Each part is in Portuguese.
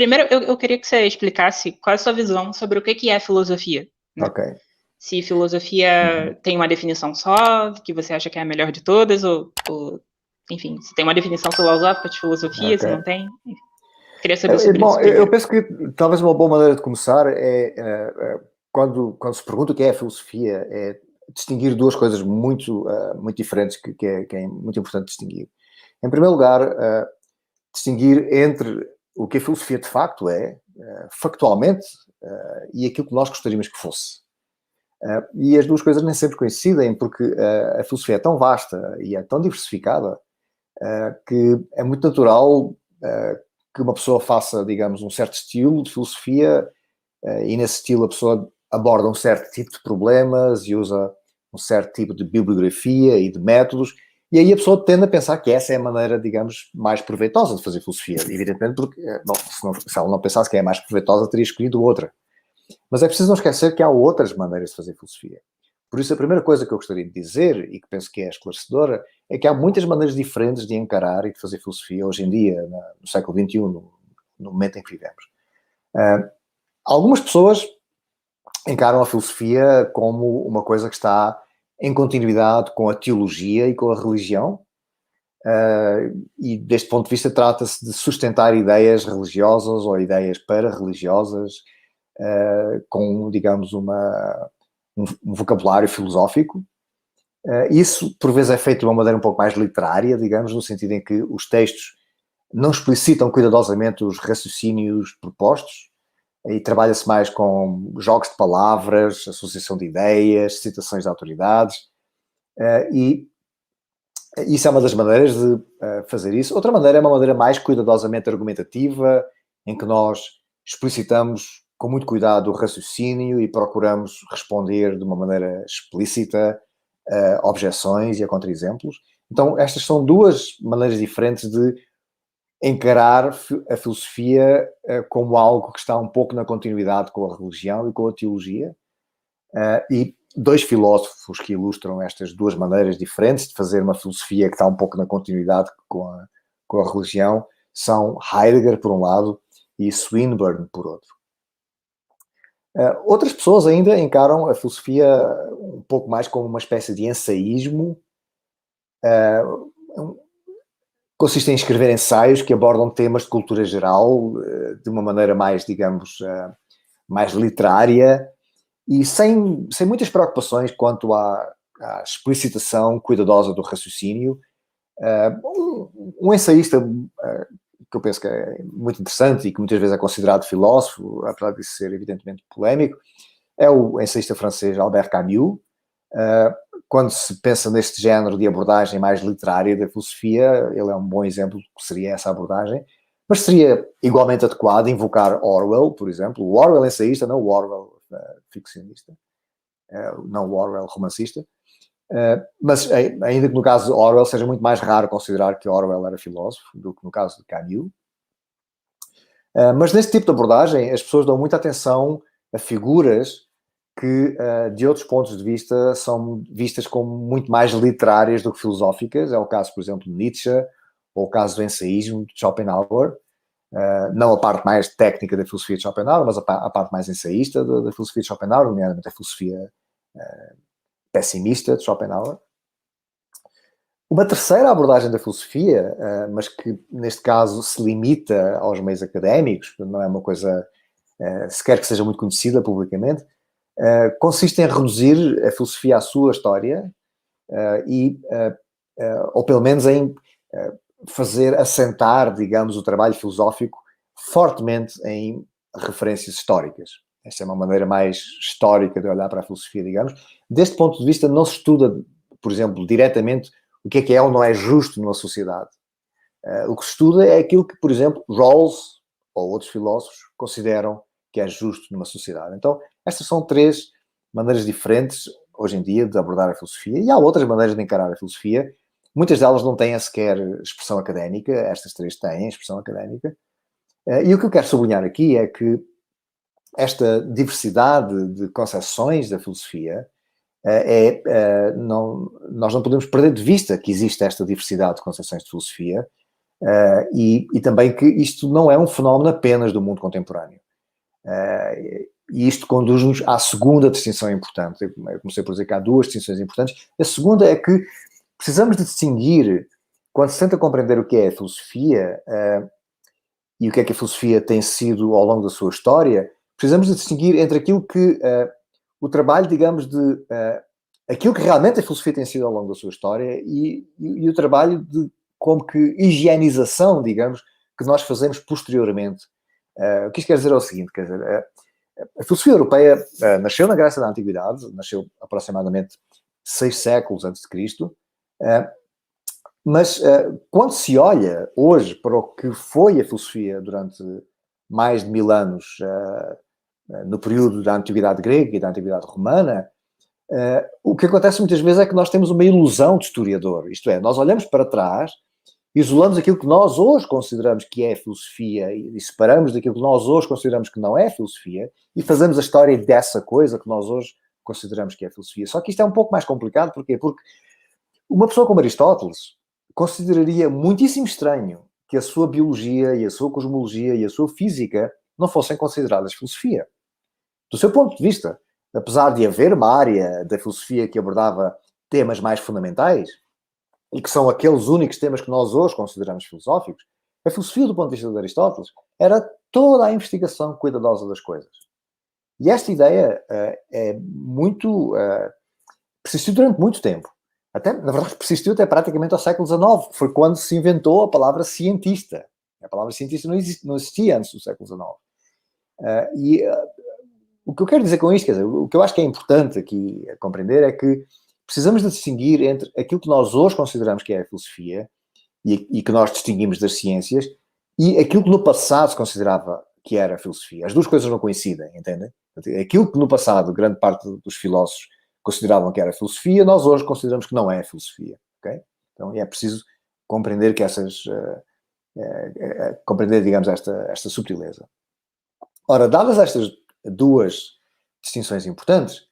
Primeiro, eu queria que você explicasse qual é a sua visão sobre o que é filosofia, né? Ok. Se filosofia tem uma definição só, que você acha que é a melhor de todas, enfim, se tem uma definição filosófica de filosofia, se não Ok. tem. Enfim, queria saber sobre Bom, isso eu primeiro. penso que talvez uma boa maneira de começar quando se pergunta o que é a filosofia, é distinguir duas coisas muito diferentes que é muito importante distinguir. Em primeiro lugar, distinguir entre o que a filosofia de facto é, factualmente, e aquilo que nós gostaríamos que fosse. E as duas coisas nem sempre coincidem, porque a filosofia é tão vasta e é tão diversificada que é muito natural que uma pessoa faça, digamos, um certo estilo de filosofia e nesse estilo a pessoa aborda um certo tipo de problemas e usa um certo tipo de bibliografia e de métodos, e aí a pessoa tende a pensar que essa é a maneira, digamos, mais proveitosa de fazer filosofia. Evidentemente, porque bom, se ela não pensasse que é a mais proveitosa, teria escolhido outra. Mas é preciso não esquecer que há outras maneiras de fazer filosofia. Por isso, a primeira coisa que eu gostaria de dizer, e que penso que é esclarecedora, é que há muitas maneiras diferentes de encarar e de fazer filosofia hoje em dia, no século XXI, no momento em que vivemos. Algumas pessoas encaram a filosofia como uma coisa que está em continuidade com a teologia e com a religião, e deste ponto de vista trata-se de sustentar ideias religiosas ou ideias para-religiosas, com, digamos, um vocabulário filosófico. Isso, por vezes, é feito de uma maneira um pouco mais literária, digamos, no sentido em que os textos não explicitam cuidadosamente os raciocínios propostos, e trabalha-se mais com jogos de palavras, associação de ideias, citações de autoridades, e isso é uma das maneiras de fazer isso. Outra maneira é uma maneira mais cuidadosamente argumentativa, em que nós explicitamos com muito cuidado o raciocínio e procuramos responder de uma maneira explícita a objeções e a contra-exemplos. Então, estas são duas maneiras diferentes de encarar a filosofia como algo que está um pouco na continuidade com a religião e com a teologia. E dois filósofos que ilustram estas duas maneiras diferentes de fazer uma filosofia que está um pouco na continuidade com a religião são Heidegger, por um lado, e Swinburne, por outro. Outras pessoas ainda encaram a filosofia um pouco mais como uma espécie de ensaísmo. Consiste em escrever ensaios que abordam temas de cultura geral de uma maneira mais, digamos, mais literária e sem muitas preocupações quanto à explicitação cuidadosa do raciocínio. Um ensaísta que eu penso que é muito interessante e que muitas vezes é considerado filósofo, apesar de ser evidentemente polémico, é o ensaísta francês Albert Camus. Quando se pensa neste género de abordagem mais literária da filosofia, ele é um bom exemplo do que seria essa abordagem, mas seria igualmente adequado invocar Orwell, por exemplo, o Orwell ensaísta, não o Orwell ficcionista, não o Orwell romancista, mas ainda que no caso de Orwell seja muito mais raro considerar que Orwell era filósofo do que no caso de Camus. Mas neste tipo de abordagem as pessoas dão muita atenção a figuras que, de outros pontos de vista, são vistas como muito mais literárias do que filosóficas. É o caso, por exemplo, de Nietzsche, ou o caso do ensaísmo de Schopenhauer. Não a parte mais técnica da filosofia de Schopenhauer, mas a parte mais ensaísta da filosofia de Schopenhauer, nomeadamente a filosofia pessimista de Schopenhauer. Uma terceira abordagem da filosofia, mas que neste caso se limita aos meios académicos, não é uma coisa sequer que seja muito conhecida publicamente, consiste em reduzir a filosofia à sua história ou pelo menos em fazer assentar, digamos, o trabalho filosófico fortemente em referências históricas. Esta é uma maneira mais histórica de olhar para a filosofia, digamos. Deste ponto de vista, não se estuda, por exemplo, diretamente o que é ou não é justo numa sociedade. O que se estuda é aquilo que, por exemplo, Rawls ou outros filósofos consideram que é justo numa sociedade. Então, estas são três maneiras diferentes, hoje em dia, de abordar a filosofia. E há outras maneiras de encarar a filosofia. Muitas delas não têm sequer expressão académica. Estas três têm expressão académica. E o que eu quero sublinhar aqui é que esta diversidade de concepções da filosofia nós não podemos perder de vista que existe esta diversidade de concepções de filosofia, E também que isto não é um fenómeno apenas do mundo contemporâneo. E isto conduz-nos à segunda distinção importante. Eu comecei por dizer que há duas distinções importantes. A segunda é que precisamos de distinguir, quando se tenta compreender o que é a filosofia e o que é que a filosofia tem sido ao longo da sua história, precisamos de distinguir entre aquilo que o trabalho, digamos, de aquilo que realmente a filosofia tem sido ao longo da sua história e o trabalho de como que higienização, digamos, que nós fazemos posteriormente. O que isto quer dizer é o seguinte, quer dizer, a filosofia europeia nasceu na Grécia da Antiguidade, nasceu aproximadamente 6 séculos antes de Cristo, mas quando se olha hoje para o que foi a filosofia durante mais de 1000 anos, no período da Antiguidade Grega e da Antiguidade Romana, o que acontece muitas vezes é que nós temos uma ilusão de historiador, isto é, nós olhamos para trás, isolamos aquilo que nós hoje consideramos que é filosofia e separamos daquilo que nós hoje consideramos que não é filosofia e fazemos a história dessa coisa que nós hoje consideramos que é filosofia. Só que isto é um pouco mais complicado, porquê? Porque uma pessoa como Aristóteles consideraria muitíssimo estranho que a sua biologia e a sua cosmologia e a sua física não fossem consideradas filosofia. Do seu ponto de vista, apesar de haver uma área da filosofia que abordava temas mais fundamentais, e que são aqueles únicos temas que nós hoje consideramos filosóficos, a filosofia, do ponto de vista de Aristóteles, era toda a investigação cuidadosa das coisas. E esta ideia persistiu durante muito tempo. Na verdade, persistiu até praticamente ao século XIX. Foi quando se inventou a palavra cientista. A palavra cientista não existia antes do século XIX. O que eu quero dizer com isto, quer dizer, o que eu acho que é importante aqui a compreender é que precisamos de distinguir entre aquilo que nós hoje consideramos que é a filosofia e que nós distinguimos das ciências e aquilo que no passado se considerava que era a filosofia. As duas coisas não coincidem, entendem? Aquilo que no passado grande parte dos filósofos consideravam que era filosofia, nós hoje consideramos que não é filosofia, ok? Então é preciso compreender que compreender, digamos, esta subtileza. Ora, dadas estas duas distinções importantes,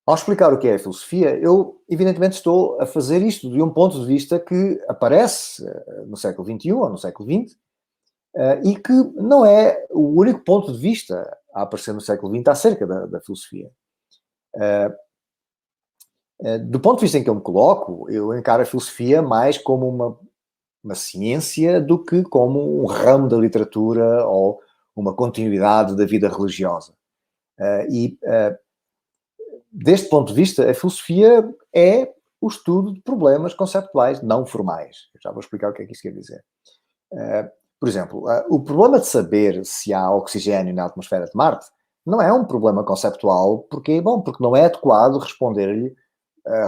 ao explicar o que é a filosofia, eu, evidentemente, estou a fazer isto de um ponto de vista que aparece no século XXI ou no século XX e que não é o único ponto de vista a aparecer no século XX acerca da filosofia. Do ponto de vista em que eu me coloco, eu encaro a filosofia mais como uma ciência do que como um ramo da literatura ou uma continuidade da vida religiosa. Deste ponto de vista, a filosofia é o estudo de problemas conceptuais não formais. Eu já vou explicar o que é que isso quer dizer. Por exemplo, o problema de saber se há oxigênio na atmosfera de Marte não é um problema conceptual porque não é adequado responder-lhe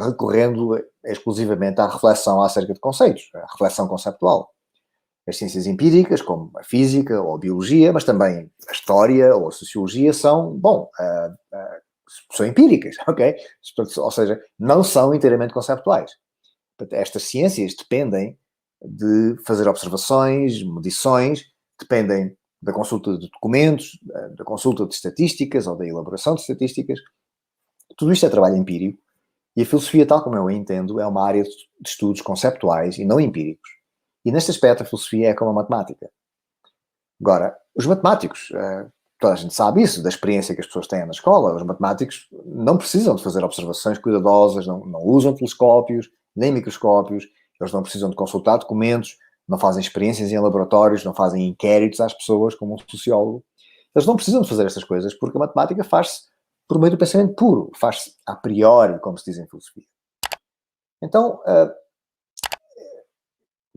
recorrendo exclusivamente à reflexão acerca de conceitos, a reflexão conceptual. As ciências empíricas, como a física ou a biologia, mas também a história ou a sociologia, são empíricas, ok? Ou seja, não são inteiramente conceptuais. Estas ciências dependem de fazer observações, medições, dependem da consulta de documentos, da consulta de estatísticas ou da elaboração de estatísticas. Tudo isto é trabalho empírico e a filosofia, tal como eu a entendo, é uma área de estudos conceptuais e não empíricos. E neste aspecto a filosofia é como a matemática. Agora, os matemáticos, toda a gente sabe isso, da experiência que as pessoas têm na escola, os matemáticos não precisam de fazer observações cuidadosas, não usam telescópios, nem microscópios, eles não precisam de consultar documentos, não fazem experiências em laboratórios, não fazem inquéritos às pessoas como um sociólogo. Eles não precisam de fazer estas coisas porque a matemática faz-se por meio do pensamento puro, faz-se a priori, como se diz em filosofia. Então,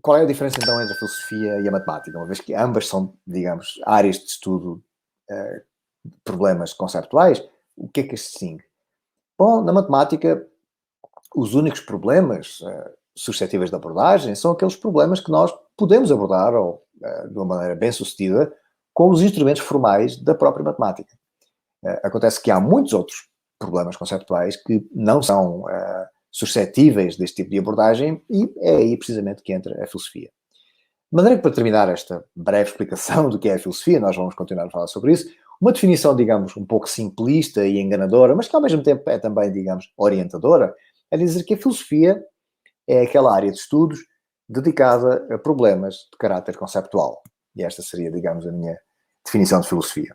qual é a diferença então entre a filosofia e a matemática? Uma vez que ambas são, digamos, áreas de estudo de problemas conceptuais, o que é que as distingue? Bom, na matemática, os únicos problemas suscetíveis de abordagem são aqueles problemas que nós podemos abordar de uma maneira bem sucedida com os instrumentos formais da própria matemática. Acontece que há muitos outros problemas conceptuais que não são suscetíveis deste tipo de abordagem e é aí precisamente que entra a filosofia. De maneira que, para terminar esta breve explicação do que é a filosofia, nós vamos continuar a falar sobre isso, uma definição, digamos, um pouco simplista e enganadora, mas que ao mesmo tempo é também, digamos, orientadora, é dizer que a filosofia é aquela área de estudos dedicada a problemas de caráter conceptual. E esta seria, digamos, a minha definição de filosofia.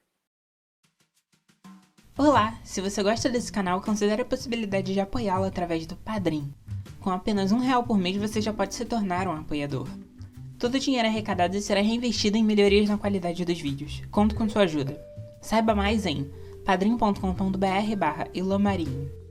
Olá! Se você gosta desse canal, considere a possibilidade de apoiá-lo através do Padrim. Com apenas R$1 por mês, você já pode se tornar um apoiador. Todo o dinheiro arrecadado será reinvestido em melhorias na qualidade dos vídeos. Conto com sua ajuda. Saiba mais em padrim.com.br/ilomarinho.